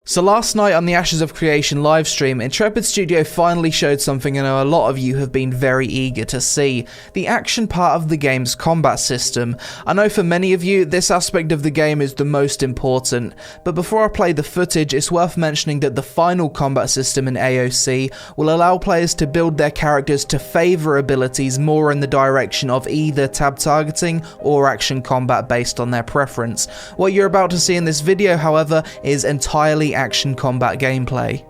So last night on the Ashes of Creation livestream, Intrepid Studio finally showed something I know a lot of you have been very eager to see: the action part of the game's combat system. I know for many of you, this aspect of the game is the most important, but before I play the footage, it's worth mentioning that the final combat system in AoC will allow players to build their characters to favour abilities more in the direction of either tab targeting or action combat based on their preference. What you're about to see in this video, however, is entirely action combat gameplay.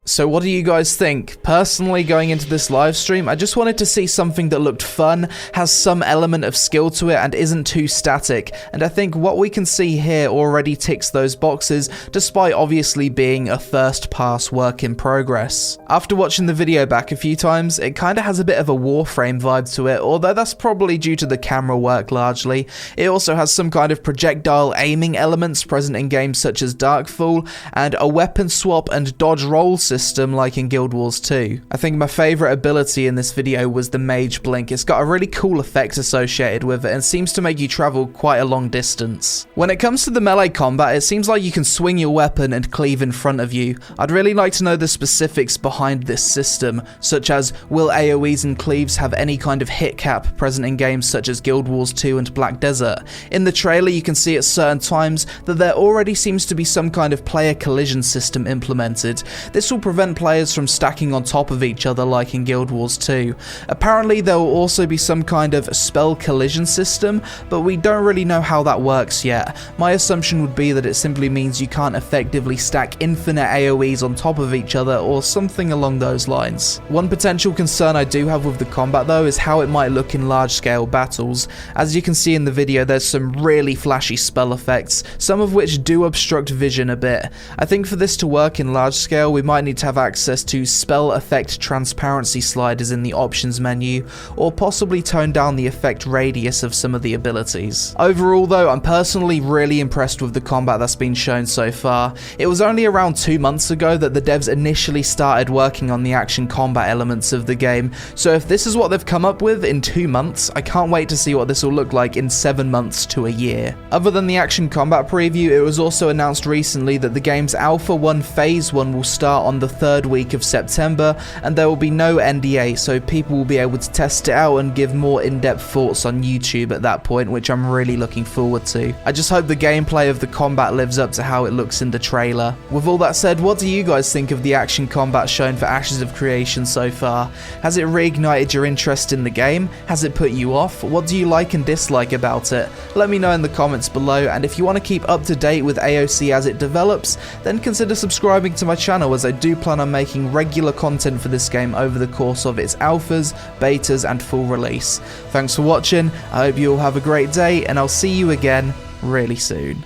So what do you guys think? Personally, going into this live stream, I just wanted to see something that looked fun, has some element of skill to it, and isn't too static. And I think what we can see here already ticks those boxes, despite obviously being a first pass work in progress. After watching the video back a few times, it kinda has a bit of a Warframe vibe to it, although that's probably due to the camera work largely. It also has some kind of projectile aiming elements present in games such as Darkfall, and a weapon swap and dodge roll system like in Guild Wars 2. I think my favourite ability in this video was the Mage Blink. It's got a really cool effect associated with it and seems to make you travel quite a long distance. When it comes to the melee combat, it seems like you can swing your weapon and cleave in front of you. I'd really like to know the specifics behind this system, such as will AoEs and cleaves have any kind of hit cap present in games such as Guild Wars 2 and Black Desert. In the trailer you can see at certain times that there already seems to be some kind of player collision system implemented. This will prevent players from stacking on top of each other like in Guild Wars 2. Apparently there will also be some kind of spell collision system, but we don't really know how that works yet. My assumption would be that it simply means you can't effectively stack infinite AoEs on top of each other or something along those lines. One potential concern I do have with the combat though is how it might look in large scale battles. As you can see in the video, there's some really flashy spell effects, some of which do obstruct vision a bit. I think for this to work in large scale we might need to have access to spell effect transparency sliders in the options menu, or possibly tone down the effect radius of some of the abilities. Overall though, I'm personally really impressed with the combat that's been shown so far. It was only around 2 months ago that the devs initially started working on the action combat elements of the game, so if this is what they've come up with in 2 months, I can't wait to see what this will look like in 7 months to a year. Other than the action combat preview, it was also announced recently that the game's Alpha 1 Phase 1 will start on the 3rd week of September, and there will be no NDA, so people will be able to test it out and give more in-depth thoughts on YouTube at that point, which I'm really looking forward to. I just hope the gameplay of the combat lives up to how it looks in the trailer. With all that said, what do you guys think of the action combat shown for Ashes of Creation so far? Has it reignited your interest in the game? Has it put you off? What do you like and dislike about it? Let me know in the comments below, and if you want to keep up to date with AoC as it develops, then consider subscribing to my channel, as I do plan on making regular content for this game over the course of its alphas, betas and full release. Thanks for watching, I hope you all have a great day, and I'll see you again really soon.